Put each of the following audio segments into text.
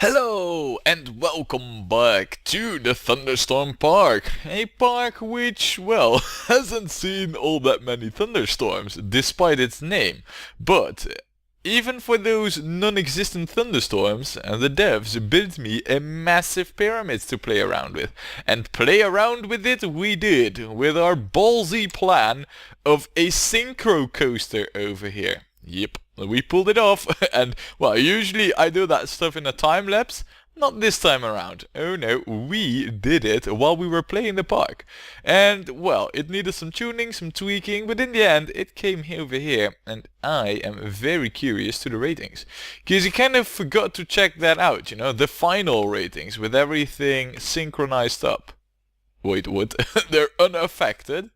Hello and welcome back to the Thunderstorm Park. A park which, well, hasn't seen all that many thunderstorms despite its name. But even for those non-existent thunderstorms, the devs built me a massive pyramid to play around with. And play around with it we did, with our ballsy plan of a synchro coaster over here. Yep, we pulled it off, and well, usually I do that stuff in a time lapse. Not this time around. Oh no, we did it while we were playing the park. And well, it needed some tuning, some tweaking, but in the end it came over here, and I am very curious to the ratings. Because you kind of forgot to check that out, you know, the final ratings with everything synchronized up. Wait, what? They're unaffected?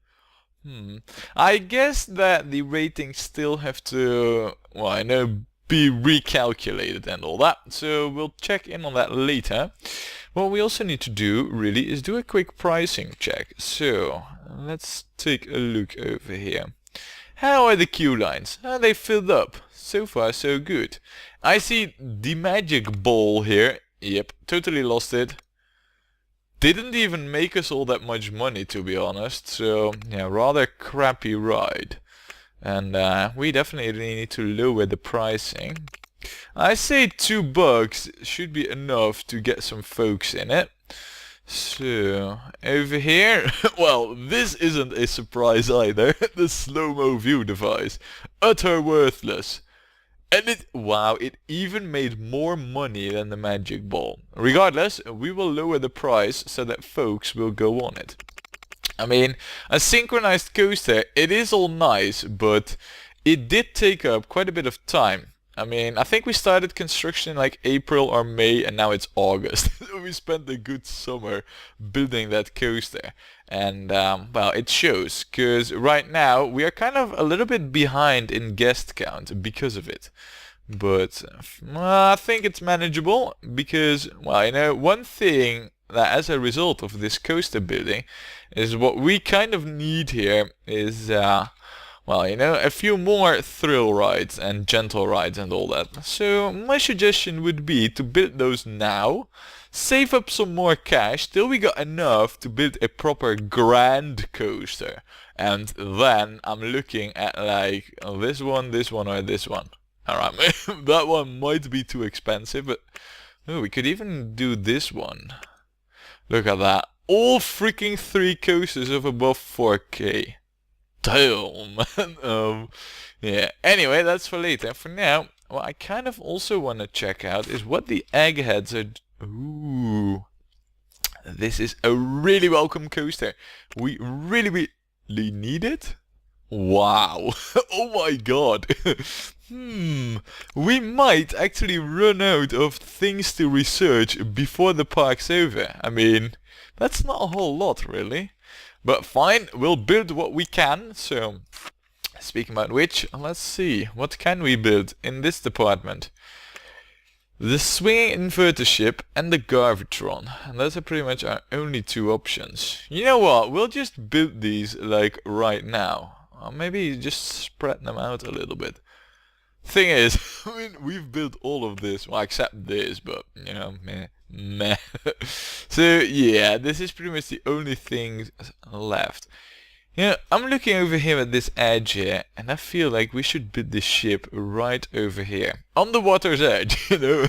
I guess that the ratings still have to, well, I know, be recalculated and all that, so we'll check in on that later. What we also need to do, really, is do a quick pricing check. So, let's take a look over here. How are the queue lines? Are they filled up? So far, so good. I see the magic ball here. Yep, totally lost it. Didn't even make us all that much money, to be honest, so yeah, rather crappy ride. And we definitely need to lower the pricing. I say $2 should be enough to get some folks in it. So, over here, well, this isn't a surprise either, the slow-mo view device. Utter worthless. And it even made more money than the magic ball. Regardless, we will lower the price so that folks will go on it. I mean, a synchronized coaster, it is all nice, but it did take up quite a bit of time. I mean, I think we started construction in like April or May, and now it's August. We spent a good summer building that coaster. And, well, it shows, because right now we are kind of a little bit behind in guest count because of it. But I think it's manageable, because, well, you know, one thing that as a result of this coaster building is what we kind of need here is, well, you know, a few more thrill rides and gentle rides and all that. So my suggestion would be to build those now, save up some more cash till we got enough to build a proper grand coaster. And then I'm looking at like this one, or this one. Alright, that one might be too expensive, but oh, we could even do this one. Look at that. All freaking 3 coasters of above 4K. Damn, man. Yeah, anyway, that's for later. For now, what I kind of also want to check out is what the eggheads are... Ooh. This is a really welcome coaster. We really need it? Wow. Oh my god. We might actually run out of things to research before the park's over. I mean, that's not a whole lot, really. But fine, we'll build what we can. So, speaking about which, let's see. What can we build in this department? The swinging inverter ship and the Garvitron. And those are pretty much our only 2 options. You know what? We'll just build these like right now. Or maybe just spread them out a little bit. Thing is, I mean, we've built all of this, well, except this, but, you know, meh. So, yeah, this is pretty much the only thing left. You know, I'm looking over here at this edge here, and I feel like we should build this ship right over here. On the water's edge, you know.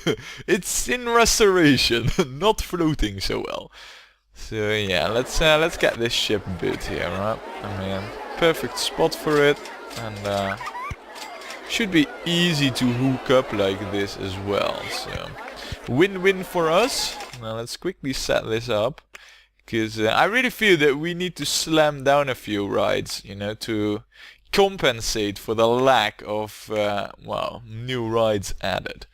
It's in restoration, not floating so well. So, yeah, let's get this ship built here, right? I mean, perfect spot for it, and, should be easy to hook up like this as well, so win-win for us. Now let's quickly set this up, because I really feel that we need to slam down a few rides, you know, to compensate for the lack of, well, new rides added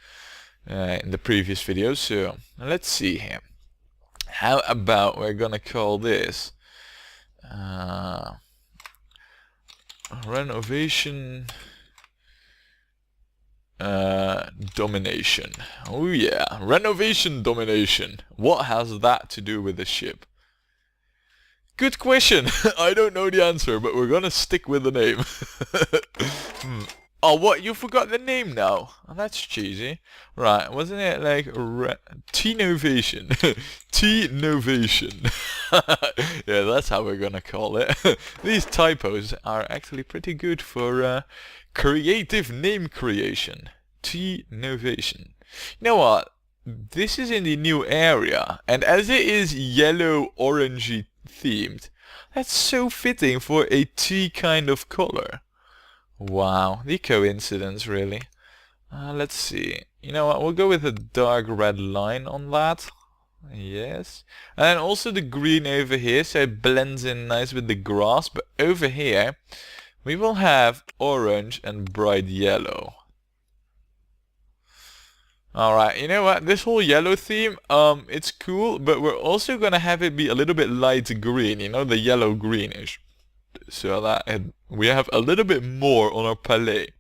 in the previous videos. So let's see here. How about we're gonna call this renovation domination. Oh yeah, renovation domination. What has that to do with the ship? Good question. I don't know the answer, but we're gonna stick with the name. Oh, what? You forgot the name now? Oh, that's cheesy. Right, wasn't it like T-Novation? T-Novation. Yeah, that's how we're gonna call it. These typos are actually pretty good for creative name creation. T-Novation. You know what? This is in the new area, and as it is yellow-orangey themed, that's so fitting for a tea kind of color. Wow, the coincidence really. Let's see. You know what, we'll go with a dark red line on that. Yes. And then also the green over here, so it blends in nice with the grass. But over here, we will have orange and bright yellow. Alright, you know what, this whole yellow theme, it's cool, but we're also gonna have it be a little bit light green, you know, the yellow greenish. So that we have a little bit more on our palette.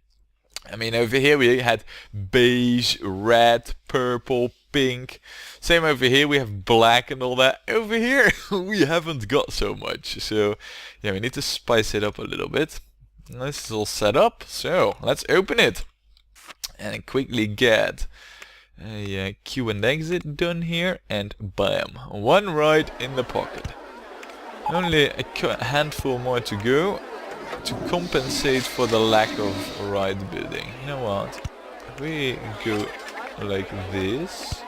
I mean, over here we had beige, red, purple, pink. Same over here, we have black and all that. Over here, we haven't got so much. So, yeah, we need to spice it up a little bit. This is all set up. So, let's open it. And quickly get a Q and exit done here. And bam, one right in the pocket. Only a handful more to go to compensate for the lack of right building. You know what? If we go like this,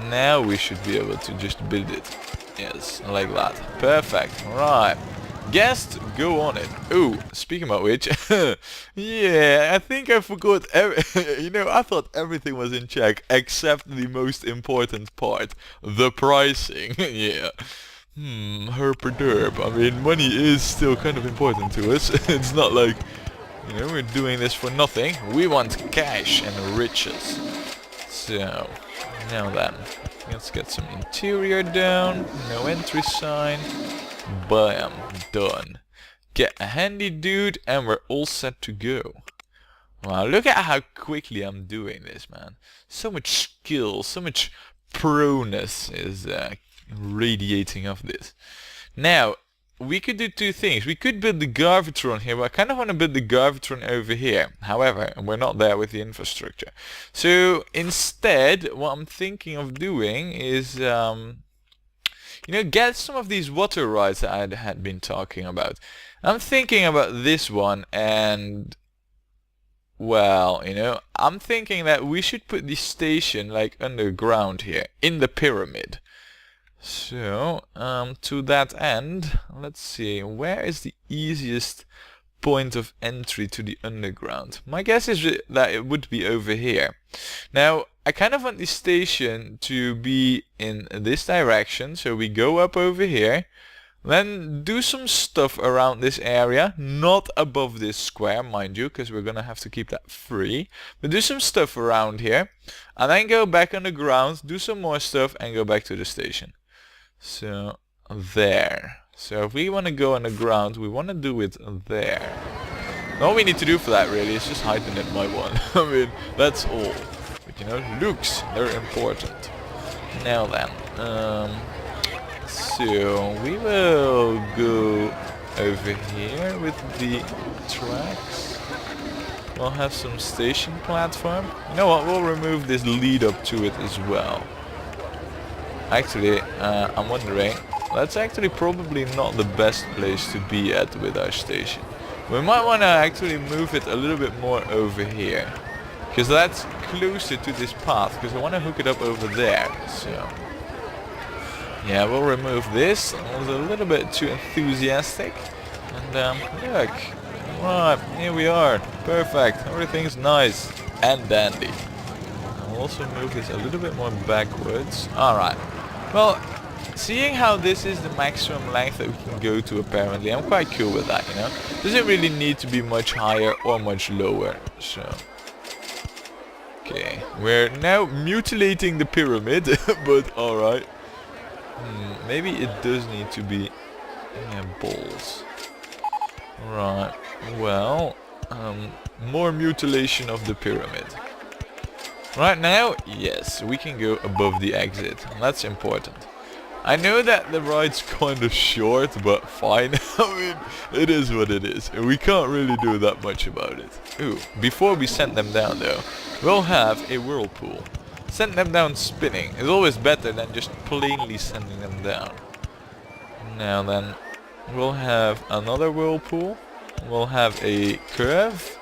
now we should be able to just build it. Yes, like that. Perfect. Right. Guest, go on it. Oh, speaking about which, yeah, I think I forgot. You know, I thought everything was in check except the most important part, the pricing. Yeah. Herp-a-derp. I mean, money is still kind of important to us. It's not like, you know, we're doing this for nothing. We want cash and riches. So, now then, let's get some interior down. No entry sign. Bam. Done. Get a handy dude and we're all set to go. Wow, look at how quickly I'm doing this, man. So much skill, so much proness is radiating off this. Now, we could do two things. We could build the Gravitron here, but I kind of want to build the Gravitron over here. However, we're not there with the infrastructure. So, instead, what I'm thinking of doing is, you know, get some of these water rides that I had been talking about. I'm thinking about this one and, well, you know, I'm thinking that we should put the station like underground here, in the pyramid. So, to that end, let's see, where is the easiest point of entry to the underground? My guess is that it would be over here. Now, I kind of want the station to be in this direction, so we go up over here, then do some stuff around this area, not above this square, mind you, because we're gonna have to keep that free, but do some stuff around here, and then go back underground, do some more stuff, and go back to the station. So, there. So if we want to go underground, we want to do it there. All we need to do for that really is just heighten it by one. I mean, that's all. But you know, looks, they're important. Now then, so we will go over here with the tracks. We'll have some station platform. You know what, we'll remove this lead up to it as well. Actually, I'm wondering, that's actually probably not the best place to be at with our station. We might want to actually move it a little bit more over here, because that's closer to this path, because I want to hook it up over there. So, yeah, we'll remove this. I was a little bit too enthusiastic. And look, right, here we are. Perfect. Everything's nice and dandy. I'll also move this a little bit more backwards. Alright. Well, seeing how this is the maximum length that we can go to apparently, I'm quite cool with that, you know. Doesn't really need to be much higher or much lower, so. Okay, we're now mutilating the pyramid, but alright. Maybe it does need to be balls. Right, well, more mutilation of the pyramid. Right now, yes, we can go above the exit. That's important. I know that the ride's kind of short, but fine. I mean, it is what it is. We can't really do that much about it. Ooh, before we send them down though, we'll have a whirlpool. Send them down spinning is always better than just plainly sending them down. Now then, we'll have another whirlpool. We'll have a curve.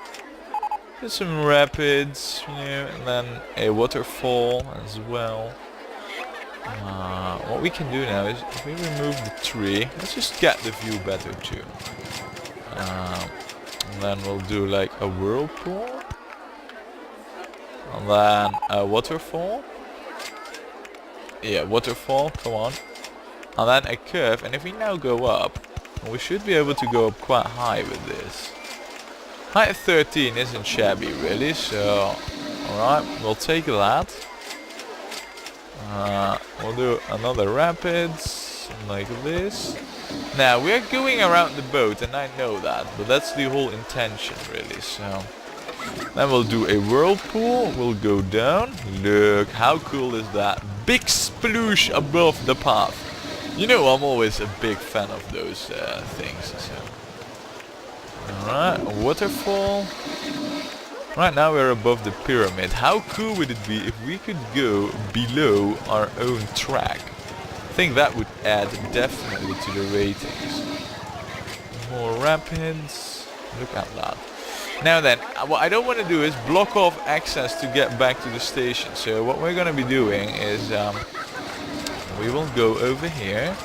Just some rapids, you know, and then a waterfall as well. What we can do now is, if we remove the tree, let's just get the view better too. And then we'll do like a whirlpool. And then a waterfall. Yeah, waterfall, come on. And then a curve, and if we now go up, we should be able to go up quite high with this. Height 13 isn't shabby really, so alright, we'll take that. We'll do another rapids, like this. Now, we're going around the boat, and I know that, but that's the whole intention, really, so... Then we'll do a whirlpool, we'll go down. Look, how cool is that? Big sploosh above the path. You know, I'm always a big fan of those things, so... Alright, a waterfall. Right now we're above the pyramid. How cool would it be if we could go below our own track? I think that would add definitely to the ratings. More rapids. Look at that. Now then, what I don't want to do is block off access to get back to the station. So what we're going to be doing is we will go over here.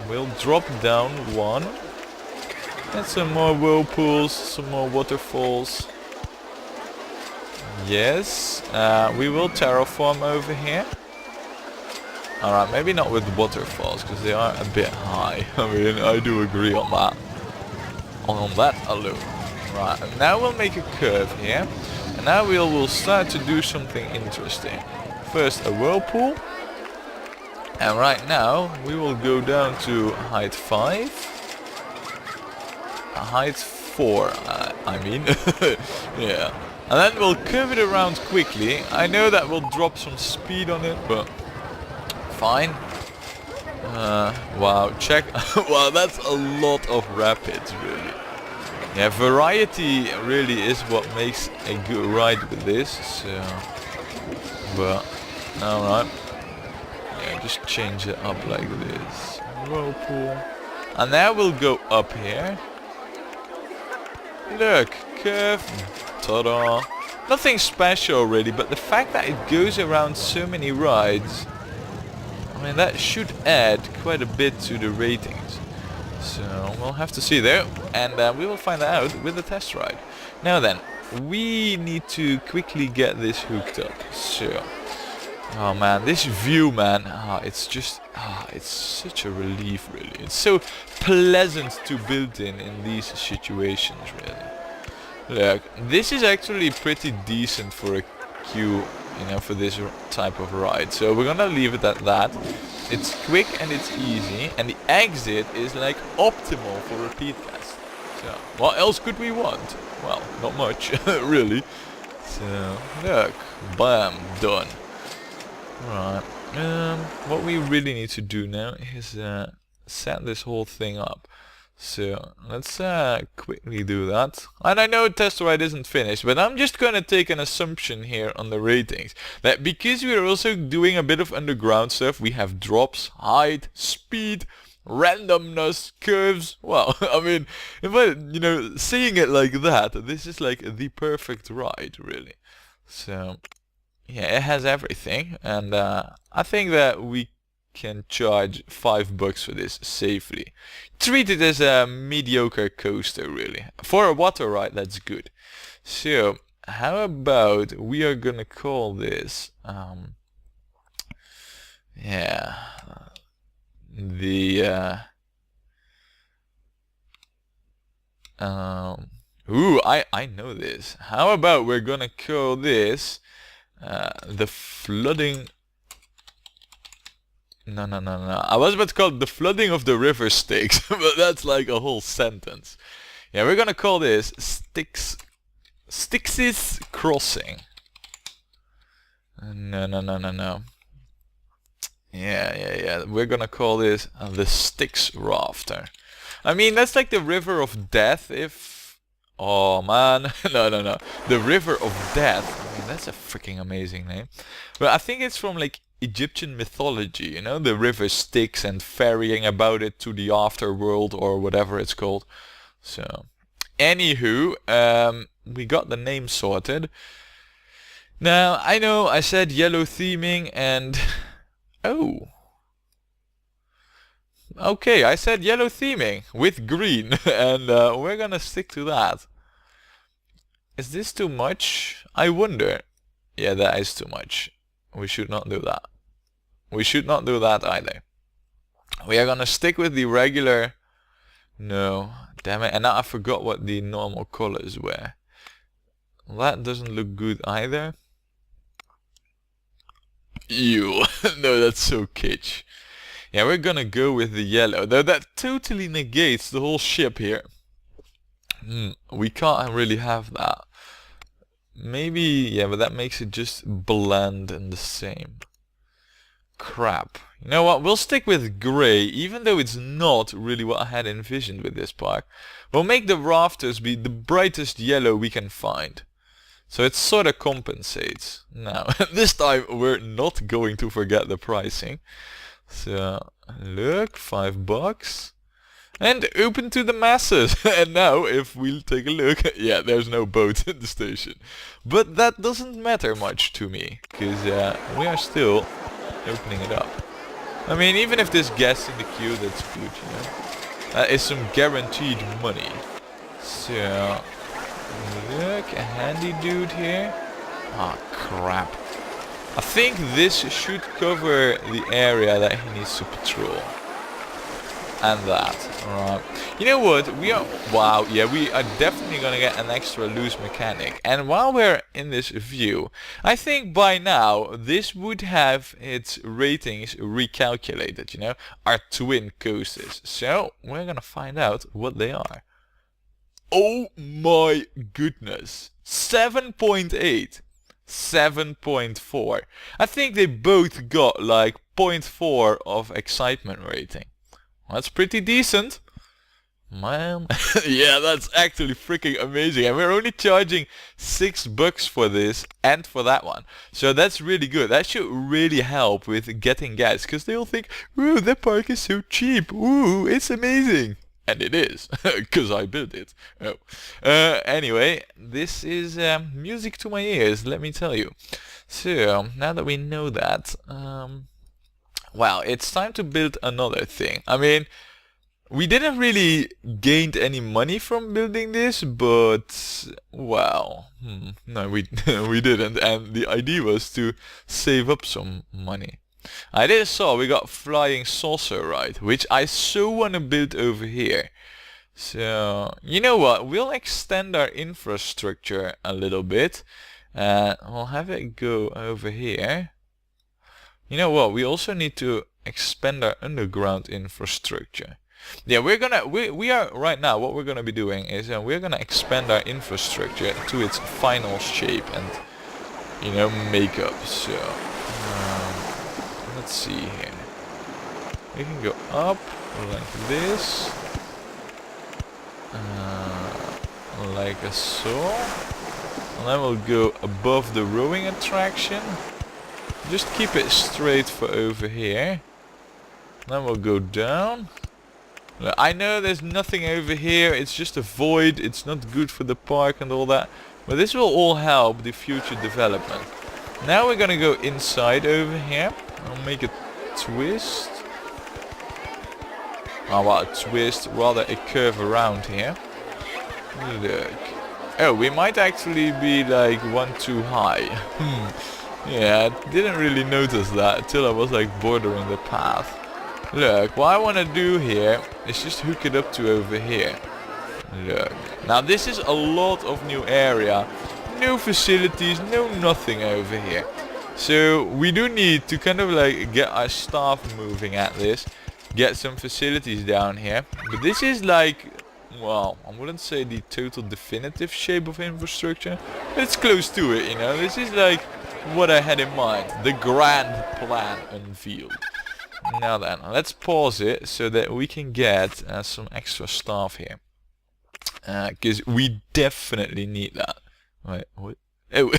We'll drop down one. And some more whirlpools, some more waterfalls. Yes, we will terraform over here. Alright, maybe not with waterfalls, because they are a bit high. I mean, I do agree on that. On that alone. Right, and now we'll make a curve here. And now we'll start to do something interesting. First a whirlpool. And right now, we will go down to height 5. Height 4, I mean. Yeah. And then we'll curve it around quickly. I know that will drop some speed on it, but fine. Wow, check. Wow, that's a lot of rapids, really. Yeah, variety really is what makes a good ride with this. So, but alright. Yeah, just change it up like this. Whirlpool. And now we'll go up here. Look, curve, ta-da. Nothing special really, but the fact that it goes around so many rides, I mean that should add quite a bit to the ratings. So we'll have to see there, and we will find out with the test ride. Now then, we need to quickly get this hooked up. So, oh man, this view, man, it's just, it's such a relief really. It's so pleasant to build in these situations really. Look, this is actually pretty decent for a queue, you know, for this type of ride. So we're gonna leave it at that. It's quick and it's easy, and the exit is like optimal for repeat cast. So what else could we want? Well, not much, really. So look, bam, done. Right. What we really need to do now is set this whole thing up. So let's quickly do that. And I know test ride isn't finished, but I'm just gonna take an assumption here on the ratings that because we're also doing a bit of underground stuff, we have drops, height, speed, randomness, curves. Well, I mean, if I, you know, seeing it like that, this is like the perfect ride, really. So yeah, it has everything, and I think that we can charge $5 for this safely. Treat it as a mediocre coaster, really. For a water ride, that's good. So, how about we are gonna call this, yeah, the, ooh, I know this. How about we're gonna call this, the flooding... No. I was about to call it the flooding of the river Styx, but that's like a whole sentence. Yeah, we're gonna call this Styx's Crossing. No. Yeah. We're gonna call this the Styx rafter. I mean, that's like the river of death if... Oh man, no. The river of death. I mean, that's a freaking amazing name. But I think it's from like Egyptian mythology, you know? The river Styx and ferrying about it to the afterworld or whatever it's called. So, anywho, we got the name sorted. Now, I know I said yellow theming and... Oh. Okay, I said yellow theming with green and we're gonna stick to that. Is this too much? I wonder. Yeah, that is too much. We should not do that. We should not do that either. We are gonna stick with the regular... No, damn it. And now I forgot what the normal colors were. That doesn't look good either. Ew. No, that's so kitsch. Yeah, we're gonna go with the yellow, though that totally negates the whole ship here. We can't really have that. Maybe, yeah, but that makes it just bland and the same. Crap. You know what, we'll stick with grey, even though it's not really what I had envisioned with this park. We'll make the rafters be the brightest yellow we can find. So it sort of compensates. Now, this time we're not going to forget the pricing. So, look, $5. And open to the masses. And now, if we'll take a look, yeah, there's no boat in the station. But that doesn't matter much to me, because we are still opening it up. I mean, even if there's gas in the queue, that's good, you know. That is some guaranteed money. So, look, a handy dude here. Ah, crap. I think this should cover the area that he needs to patrol. And that. Alright. You know what? We are... Wow, yeah, we are definitely gonna get an extra loose mechanic. And while we're in this view, I think by now this would have its ratings recalculated, you know? Our twin coasters. So, we're gonna find out what they are. Oh my goodness. 7.8. 7.4. I think they both got like 0.4 of excitement rating. That's pretty decent. Man. Yeah, that's actually freaking amazing. And we're only charging $6 for this and for that one. So that's really good. That should really help with getting gas. Because they'll think, ooh, that park is so cheap. Ooh, it's amazing. And it is, because I built it. Oh. Anyway, this is music to my ears, let me tell you. So, now that we know that, well, it's time to build another thing. I mean, we didn't really gain any money from building this, but, well, no, we didn't. And the idea was to save up some money. I just saw we got flying saucer ride, which I so want to build over here. So, you know what, we'll extend our infrastructure a little bit. We'll have it go over here. You know what, we also need to expand our underground infrastructure. Yeah, we are right now, what we're gonna be doing is we're gonna expand our infrastructure to its final shape and, you know, makeup. So, let's see here. We can go up like this, like so, and then we'll go above the rowing attraction. Just keep it straight for over here. Then we'll go down. I know there's nothing over here, it's just a void, it's not good for the park and all that, but this will all help the future development. Now we're gonna go inside over here. I'll make a twist. Oh, well, a twist, rather a curve around here. Look. Oh, we might actually be like one too high. Yeah, I didn't really notice that until I was like bordering the path. Look, what I want to do here is just hook it up to over here. Look. Now this is a lot of new area. No facilities, no nothing over here. So we do need to kind of like get our staff moving at this. Get some facilities down here. But this is like, well, I wouldn't say the total definitive shape of infrastructure. But it's close to it, you know. This is like what I had in mind. The grand plan unveiled. Now then, let's pause it so that we can get some extra stuff here. Because we definitely need that. Wait, what? Oh,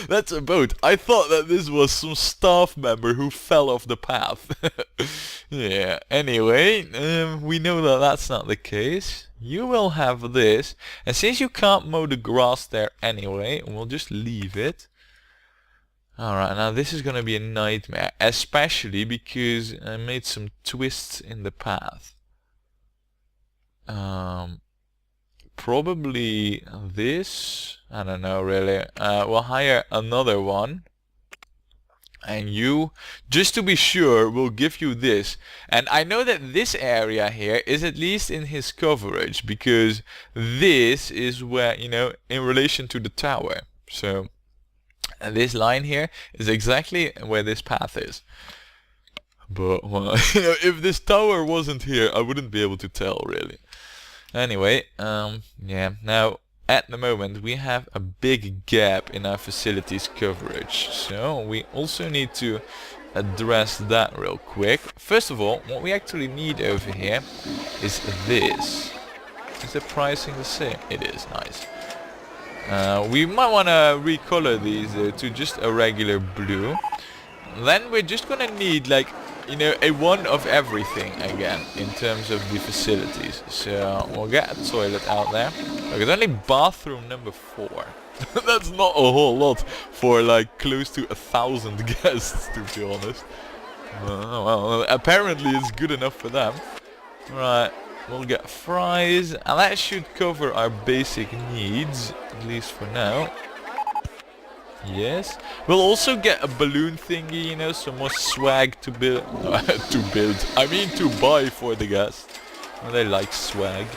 that's a boat. I thought that this was some staff member who fell off the path. Yeah, anyway, we know that that's not the case. You will have this. And since you can't mow the grass there anyway, we'll just leave it. Alright, now this is gonna be a nightmare. Especially because I made some twists in the path. Probably this. I don't know really. We'll hire another one. And you, just to be sure, will give you this. And I know that this area here is at least in his coverage. Because this is where, you know, in relation to the tower. So, and this line here is exactly where this path is. But, well, you know, if this tower wasn't here, I wouldn't be able to tell really. Anyway, yeah, now at the moment we have a big gap in our facilities coverage, so we also need to address that real quick. First of all, what we actually need over here is this. Is the pricing the same? It is. Nice. We might want to recolor these to just a regular blue. Then we're just gonna need, like, you know, a one of everything again in terms of the facilities. So we'll get a toilet out there. Look, it's only bathroom number 4. That's not a whole lot for like close to 1,000 guests, to be honest. Well, apparently it's good enough for them. Right, we'll get fries, and that should cover our basic needs, at least for now. Yes. We'll also get a balloon thingy, you know, some more swag to build. I mean to buy for the guests. Well, they like swag.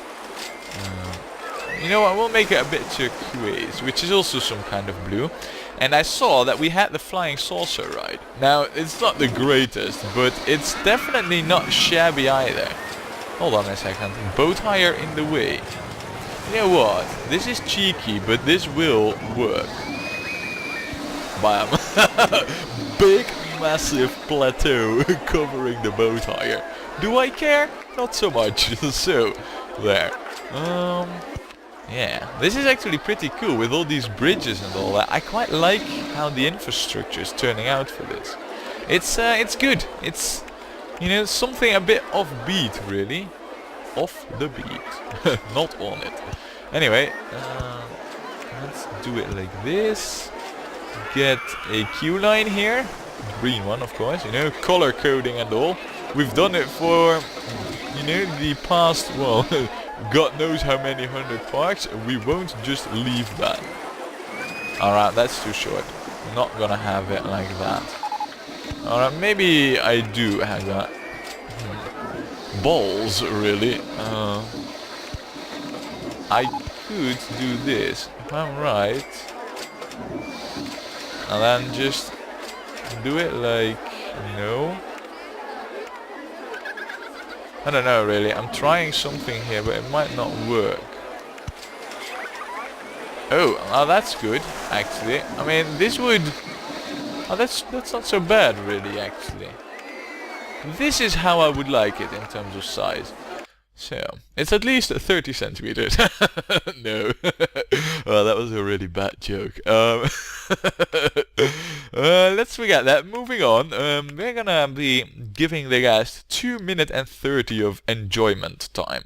You know what, we'll make it a bit turquoise, which is also some kind of blue. And I saw that we had the flying saucer ride. Now, it's not the greatest, but it's definitely not shabby either. Hold on a second. Boat hire in the way. You know what? This is cheeky, but this will work. Bam. Big, massive plateau covering the boat hire. Do I care? Not so much. So, there. Yeah, this is actually pretty cool with all these bridges and all that. I quite like how the infrastructure is turning out for this. It's good. It's, you know, something a bit offbeat, really. Off the beat. Not on it. Anyway, let's do it like this. Get a queue line here. Green one, of course. You know, color coding and all. We've done it for, you know, the past, well, God knows how many 100 parks. We won't just leave that. Alright, that's too short. Not gonna have it like that. Alright, maybe I do have that. Balls, really. I could do this, if I'm right. And then just do it like, you know. I don't know really, I'm trying something here, but it might not work. Oh, now that's good, actually. I mean, this would... Oh, that's not so bad, really, actually. This is how I would like it in terms of size. So, it's at least 30 centimeters. No. Oh, that was a really bad joke. Let's forget that. Moving on, we're gonna be giving the guys 2 minutes and 30 of enjoyment time.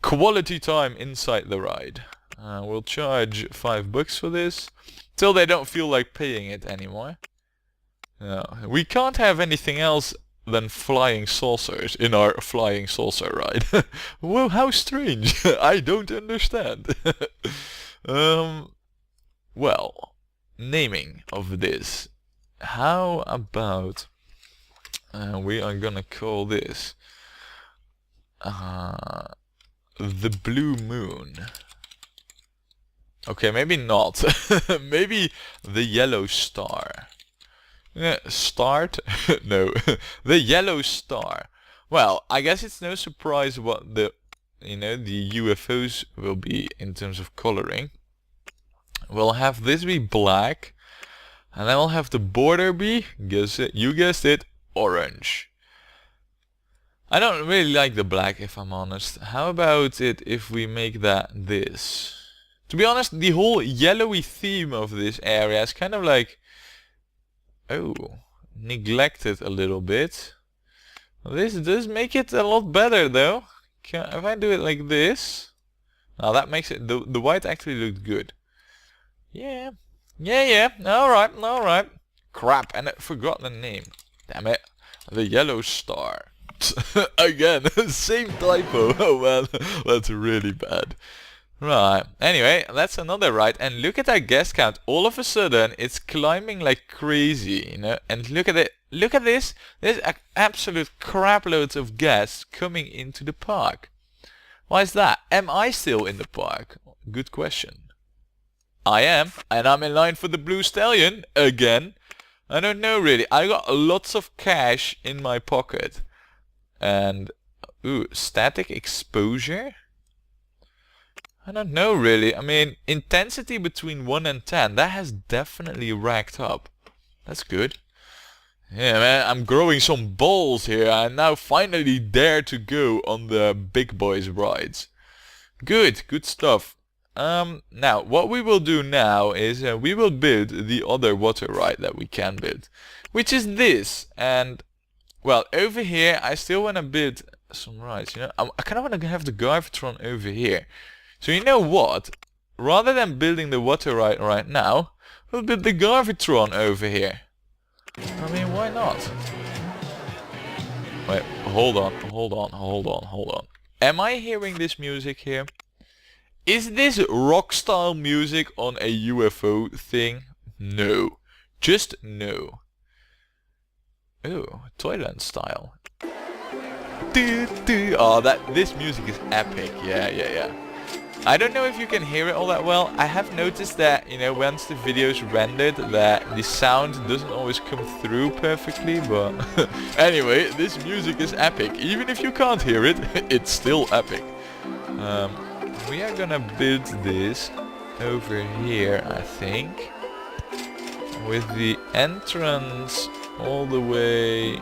Quality time inside the ride. We'll charge $5 for this, till they don't feel like paying it anymore. We can't have anything else than flying saucers in our flying saucer ride. Well, how strange. I don't understand. Well, naming of this. How about we are gonna call this the Blue Moon. Okay, maybe not. Maybe the Yellow Star. Start? No. The Yellow Star. Well, I guess it's no surprise what the, you know, the UFOs will be in terms of coloring. We'll have this be black, and then we'll have the border be, guess it, you guessed it, orange. I don't really like the black, if I'm honest. How about it if we make that this? To be honest, the whole yellowy theme of this area is kind of like, oh, neglected a little bit. This does make it a lot better though. If I do it like this, now that makes it, the white actually looked good. Yeah, alright. Crap, and I forgot the name. Damn it. The yellow star. Again, same typo. Oh man, that's really bad. Right, anyway, that's another ride, and look at that guest count. All of a sudden, it's climbing like crazy, you know, and look at it. Look at this. There's absolute crap loads of guests coming into the park. Why is that? Am I still in the park? Good question. I am, and I'm in line for the blue stallion again. I don't know really. I got lots of cash in my pocket. And, ooh, static exposure? I don't know really. I mean, intensity between 1 and 10, that has definitely racked up. That's good. Yeah man, I'm growing some balls here. I now finally dare to go on the big boys rides. Good stuff. Now, what we will do now is we will build the other water ride that we can build. Which is this. And, well, over here, I still want to build some rides, you know. I kind of want to have the Garvatron over here. So you know what? Rather than building the water ride right now, we'll build the Garvatron over here. I mean, why not? Wait, hold on. Am I hearing this music here? Is this rock style music on a UFO thing? No. Just no. Oh, Toyland style. Oh, this music is epic. Yeah. I don't know if you can hear it all that well. I have noticed that, you know, once the video is rendered, that the sound doesn't always come through perfectly, but anyway, this music is epic. Even if you can't hear it, it's still epic. We are gonna build this over here, I think, with the entrance all the way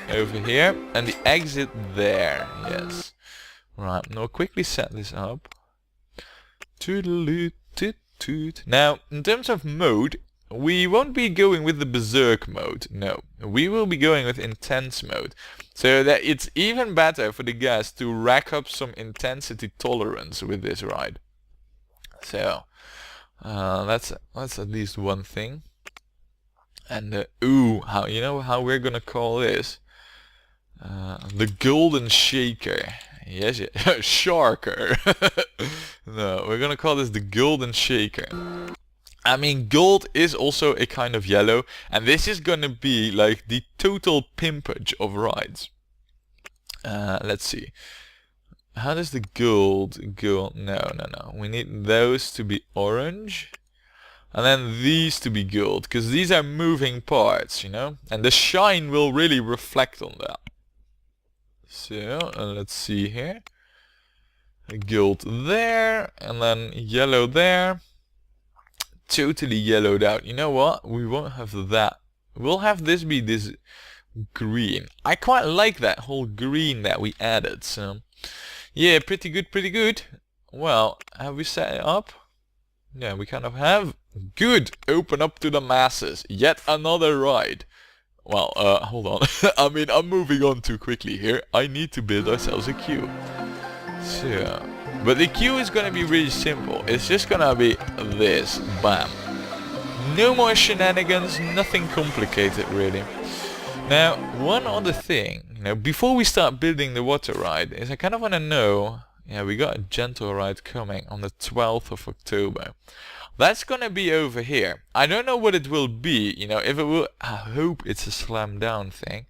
over here and the exit there. Yes. Right, now quickly set this up. Now, in terms of mode, we won't be going with the berserk mode, no. We will be going with intense mode. So that it's even better for the guys to rack up some intensity tolerance with this ride. So, that's at least one thing. And, ooh, you know how we're gonna call this? The Golden Shaker. Yes, Sharker. No, we're gonna call this the Golden Shaker. I mean, gold is also a kind of yellow, and this is gonna be like the total pimpage of rides. Let's see. How does the gold go? No. We need those to be orange. And then these to be gold, because these are moving parts, you know? And the shine will really reflect on that. So, let's see here. Gold there, and then yellow there. Totally yellowed out. You know what? We won't have that. We'll have this be this green. I quite like that whole green that we added, so... yeah, pretty good. Well, have we set it up? Yeah, we kind of have. Good! Open up to the masses. Yet another ride. Well, hold on. I mean, I'm moving on too quickly here. I need to build ourselves a queue. So... but the queue is gonna be really simple. It's just gonna be this. Bam. No more shenanigans, nothing complicated really. Now, one other thing, you know, before we start building the water ride, is I kind of want to know, yeah, we got a gentle ride coming on the 12th of October. That's gonna be over here. I don't know what it will be, you know, if it will, I hope it's a slam down thing.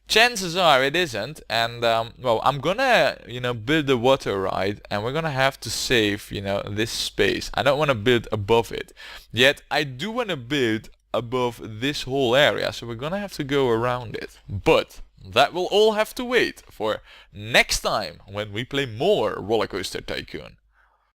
Chances are it isn't, and well, I'm gonna, you know, build the water ride, and we're gonna have to save, you know, this space. I don't want to build above it. Yet, I do want to build above this whole area, so we're gonna have to go around it. But that will all have to wait for next time when we play more Rollercoaster Tycoon.